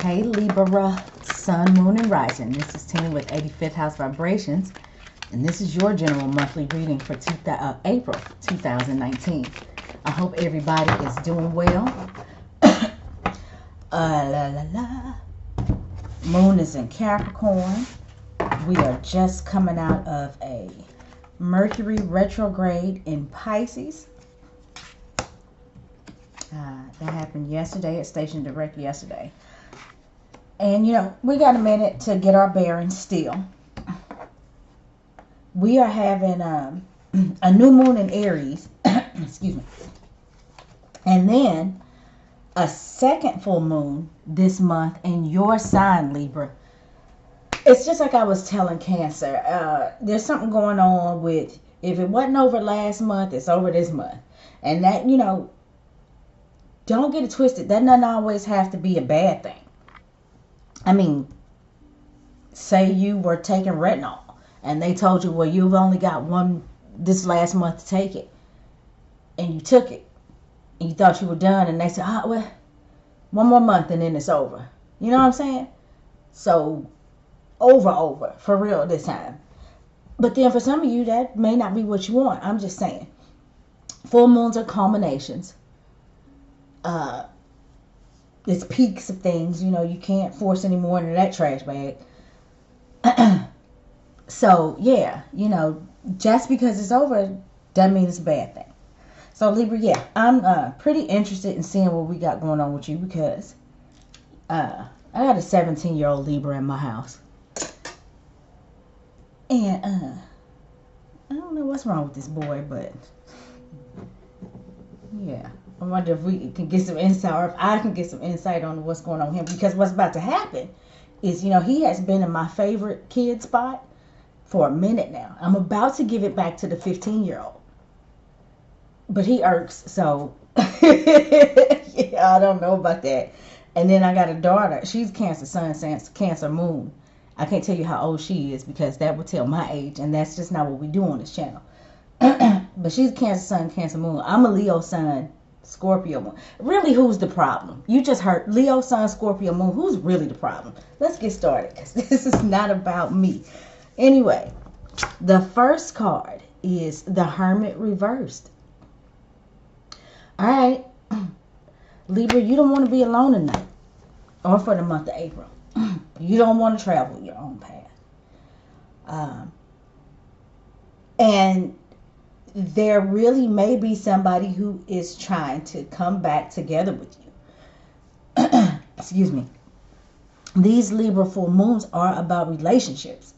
Hey Libra, Sun, Moon, and Rising. This is Tina with 85th House Vibrations, and this is your general monthly reading for April 2019. I hope everybody is doing well. Moon is in Capricorn. We are just coming out of a Mercury retrograde in Pisces. That happened yesterday. It stationed direct yesterday. And, you know, we got a minute to get our bearings still. We are having a new moon in Aries. Excuse me. And then a second full moon this month in your sign, Libra. It's just like I was telling Cancer. There's something going on with, if it wasn't over last month, it's over this month. And that, you know, don't get it twisted. That doesn't always have to be a bad thing. I mean, say you were taking retinol and they told you, well, you've only got one this last month to take it. And you took it. And you thought you were done. And they said, well, one more month and then it's over. You know what I'm saying? So, over, for real this time. But then for some of you, that may not be what you want. I'm just saying. Full moons are culminations. It's peaks of things, you know, you can't force any more into that trash bag. So, yeah, you know, just because it's over doesn't mean it's a bad thing. So, Libra, yeah, I'm pretty interested in seeing what we got going on with you because I got a 17-year-old Libra in my house. And I don't know what's wrong with this boy, but yeah. I wonder if we can get some insight, or if I can get some insight on what's going on with him. Because what's about to happen is, you know, he has been in my favorite kid spot for a minute now. I'm about to give it back to the 15-year-old. But he irks, so yeah, I don't know about that. And then I got a daughter. She's Cancer Sun, Cancer Moon. I can't tell you how old she is because that would tell my age, and that's just not what we do on this channel. But she's Cancer Sun, Cancer Moon. I'm a Leo Sun, Scorpio Moon. Really, who's the problem? You just heard Leo Sun, Scorpio Moon. Who's really the problem? Let's get started because this is not about me. Anyway, the first card is the Hermit reversed. All right, Libra, you don't want to be alone tonight or for the month of April. You don't want to travel your own path. And there really may be somebody who is trying to come back together with you. Excuse me. These Libra full moons are about relationships.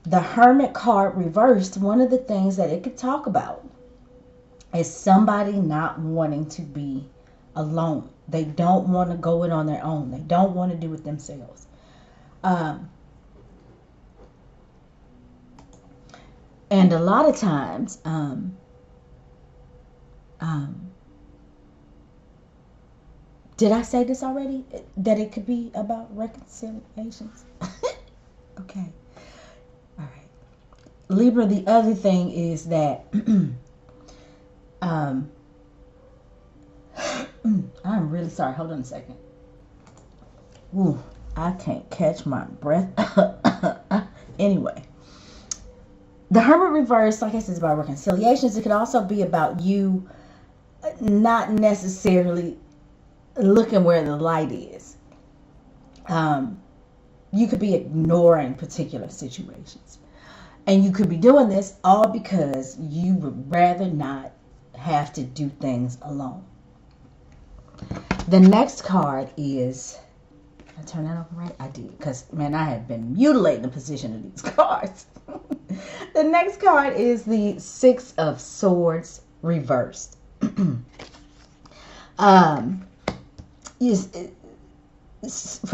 The Hermit card reversed, one of the things that it could talk about is somebody not wanting to be alone. They don't want to go it on their own. They don't want to do it themselves. And a lot of times, did I say this already? That it could be about reconciliations? Okay. All right. Libra, the other thing is that I'm really sorry. Hold on a second. Ooh, I can't catch my breath. Anyway. The Hermit reverse, like I said, is about reconciliations. It could also be about you not necessarily looking where the light is. You could be ignoring particular situations. And you could be doing this all because you would rather not have to do things alone. The next card is... Did I turn that over right? I did. Because, man, I have been mutilating the position of these cards. The next card is the Six of Swords reversed. For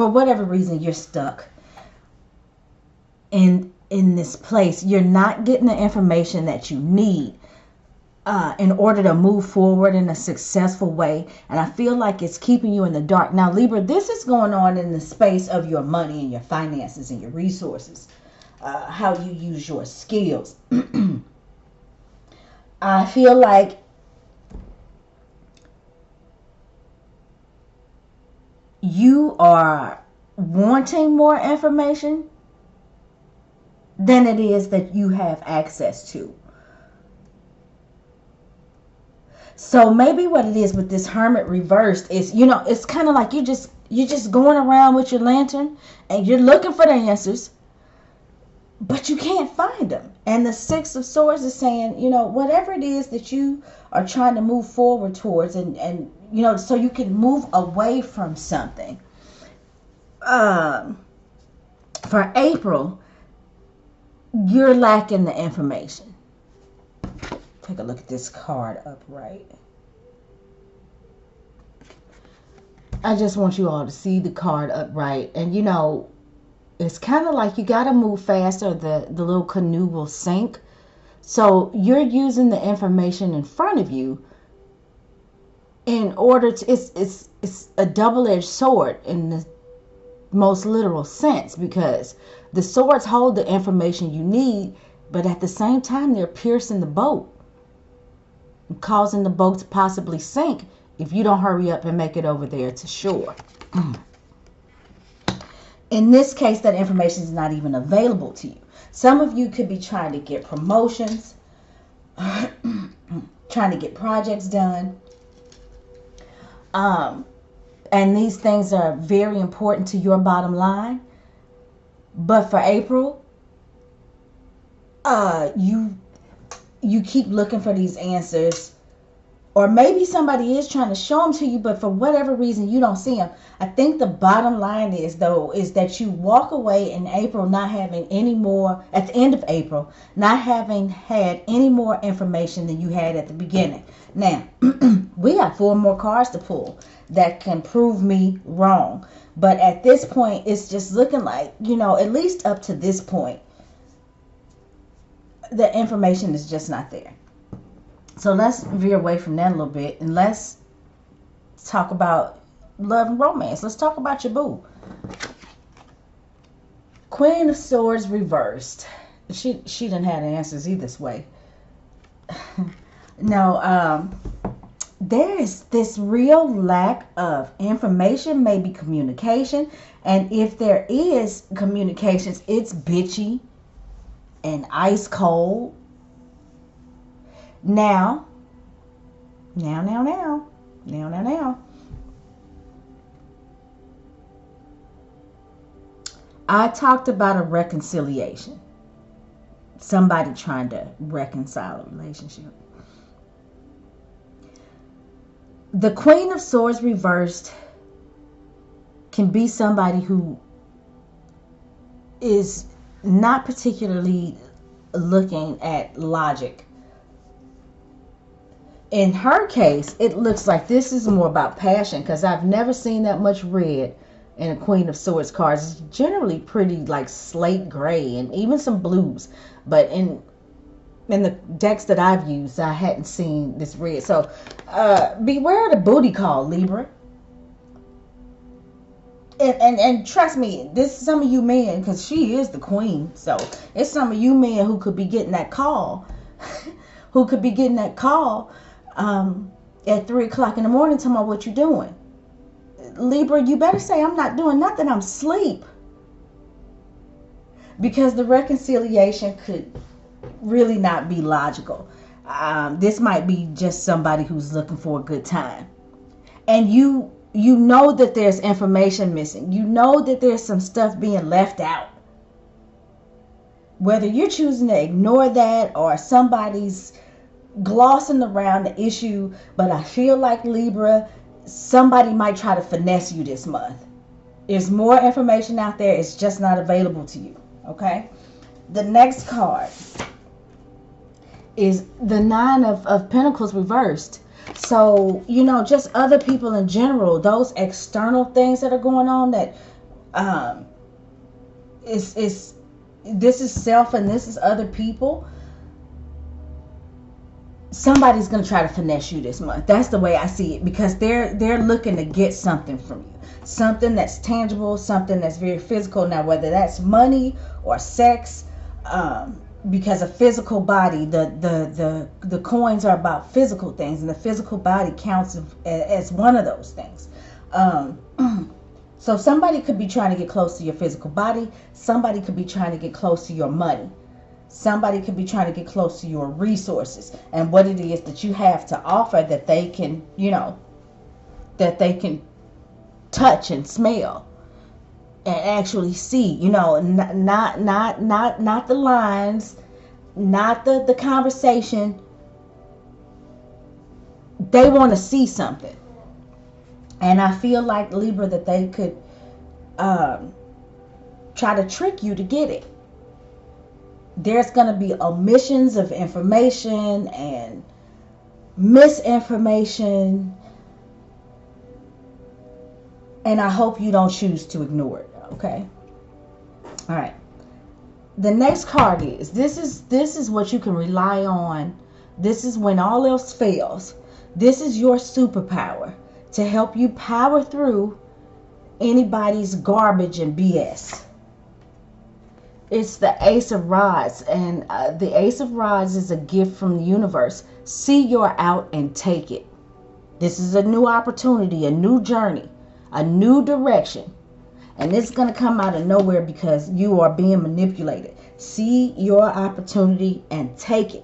whatever reason, you're stuck in this place. You're not getting the information that you need in order to move forward in a successful way. And I feel like it's keeping you in the dark. Now, Libra, this is going on in the space of your money and your finances and your resources. How you use your skills. I feel like you are wanting more information than it is that you have access to. So maybe what it is with this Hermit reversed is, it's kind of like you're just going around with your lantern and you're looking for the answers, but you can't find them. And the Six of Swords is saying, whatever it is that you are trying to move forward towards, and so you can move away from something. For April, you're lacking the information. Take a look at this card upright. I just want you all to see the card upright. And it's kind of like you got to move faster. The little canoe will sink. So you're using the information in front of you in order to, it's a double-edged sword in the most literal sense, because the swords hold the information you need, but at the same time they're piercing the boat, causing the boat to possibly sink if you don't hurry up and make it over there to shore. In this case, that information is not even available to you. Some of you could be trying to get promotions, trying to get projects done. And these things are very important to your bottom line. But for April, you keep looking for these answers, or maybe somebody is trying to show them to you, but for whatever reason you don't see them. I think the bottom line is that you walk away in April not having any more, at the end of April, not having had any more information than you had at the beginning. Now, we have 4 more cards to pull that can prove me wrong. But at this point, it's just looking like, at least up to this point, the information is just not there. So let's veer away from that a little bit and let's talk about love and romance. Let's talk about your boo. Queen of Swords reversed. She didn't have the answers either way. No, there is this real lack of information, maybe communication. And if there is communications, it's bitchy and ice cold. Now. I talked about a reconciliation. Somebody trying to reconcile a relationship. The Queen of Swords reversed can be somebody who is not particularly looking at logic. In her case, it looks like this is more about passion, because I've never seen that much red in a Queen of Swords cards. It's generally pretty like slate gray and even some blues. But in the decks that I've used, I hadn't seen this red. So beware of the booty call, Libra. And trust me, this is some of you men, because she is the queen. So it's some of you men who could be getting that call. Who could be getting that call at 3 o'clock in the morning talking about what you're doing. Libra, you better say, I'm not doing nothing, I'm asleep. Because the reconciliation could really not be logical. This might be just somebody who's looking for a good time. And you know that there's information missing. You know that there's some stuff being left out. Whether you're choosing to ignore that or somebody's glossing around the issue, but I feel like, Libra, somebody might try to finesse you this month. There's more information out there. It's just not available to you. Okay? The next card is the Nine of Pentacles reversed. So, just other people in general, those external things that are going on that this is self and this is other people. Somebody's going to try to finesse you this month. That's the way I see it, because they're looking to get something from you. Something that's tangible, something that's very physical. Now, whether that's money or sex, because a physical body, the coins are about physical things, and the physical body counts as one of those things. So somebody could be trying to get close to your physical body. Somebody could be trying to get close to your money. Somebody could be trying to get close to your resources and what it is that you have to offer that they can, that they can touch and smell and actually see, not the lines, not the conversation. They want to see something. And I feel like, Libra, that they could try to trick you to get it. There's going to be omissions of information and misinformation. And I hope you don't choose to ignore it, okay? All right. The next card is, this is what you can rely on. This is when all else fails. This is your superpower to help you power through anybody's garbage and BS. It's the Ace of Rods, and the Ace of Rods is a gift from the universe. See your out and take it. This is a new opportunity, a new journey, a new direction. And it's going to come out of nowhere because you are being manipulated. See your opportunity and take it.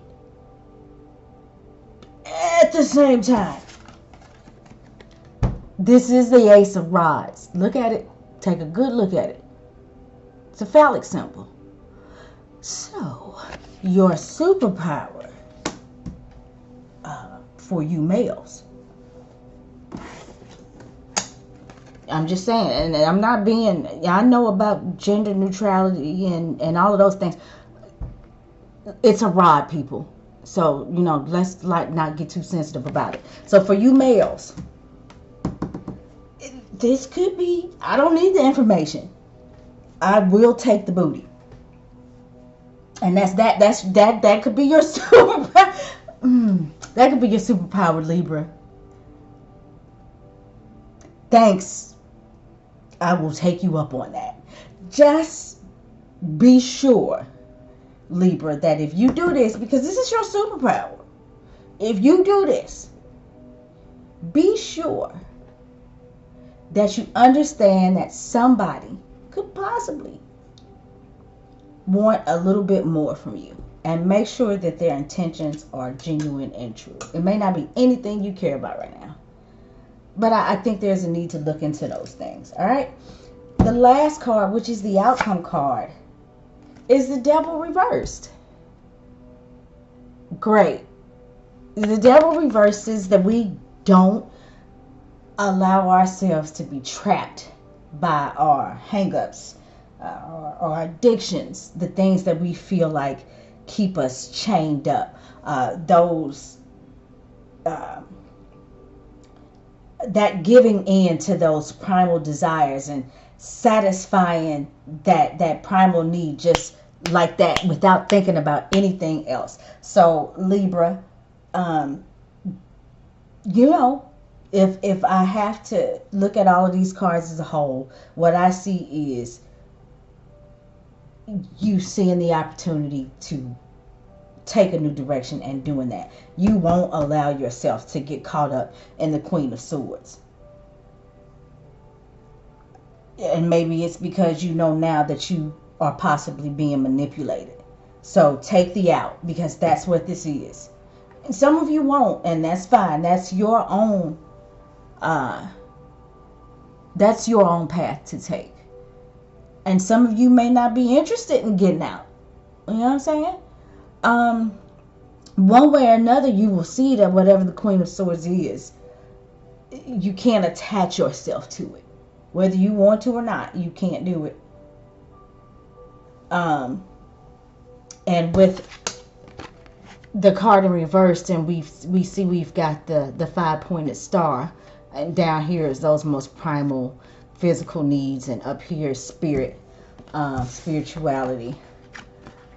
At the same time, this is the Ace of Rods. Look at it. Take a good look at it. It's a phallic symbol. So, your superpower for you males. I'm just saying, and I'm not being, I know about gender neutrality and all of those things. It's a rod, people. So, let's not get too sensitive about it. So, for you males, this could be, I don't need the information. I will take the booty. And that could be your superpower. That could be your superpower, Libra. Thanks. I will take you up on that. Just be sure, Libra, that if you do this, because this is your superpower, if you do this, be sure that you understand that somebody could possibly want a little bit more from you, and make sure that their intentions are genuine and true. It may not be anything you care about right now, but I think there's a need to look into those things. All right. The last card, which is the outcome card, is the Devil reversed. Great. The Devil reverses that we don't allow ourselves to be trapped by our hangups, our addictions, the things that we feel like keep us chained up, that giving in to those primal desires and satisfying that primal need just like that without thinking about anything else. So Libra, if I have to look at all of these cards as a whole, what I see is you seeing the opportunity to take a new direction and doing that. You won't allow yourself to get caught up in the Queen of Swords. And maybe it's because you know now that you are possibly being manipulated. So take the out, because that's what this is. And some of you won't, and that's fine. That's your own path to take. And some of you may not be interested in getting out. You know what I'm saying? One way or another, you will see that whatever the Queen of Swords is, you can't attach yourself to it. Whether you want to or not, you can't do it. And with the card in reverse, and we see we've got the 5-pointed star, and down here is those most primal physical needs, and up here is spirit, spirituality.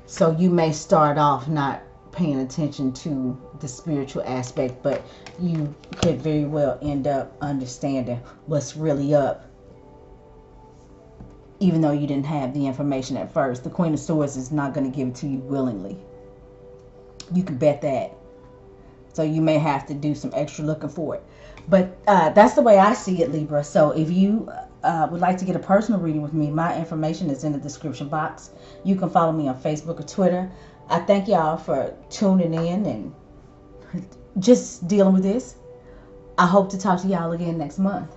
So you may start off not paying attention to the spiritual aspect, but you could very well end up understanding what's really up, even though you didn't have the information at first. The Queen of Swords is not going to give it to you willingly. You can bet that. So you may have to do some extra looking for it. But that's the way I see it, Libra. So if you would like to get a personal reading with me, my information is in the description box. You can follow me on Facebook or Twitter. I thank y'all for tuning in and just dealing with this. I hope to talk to y'all again next month.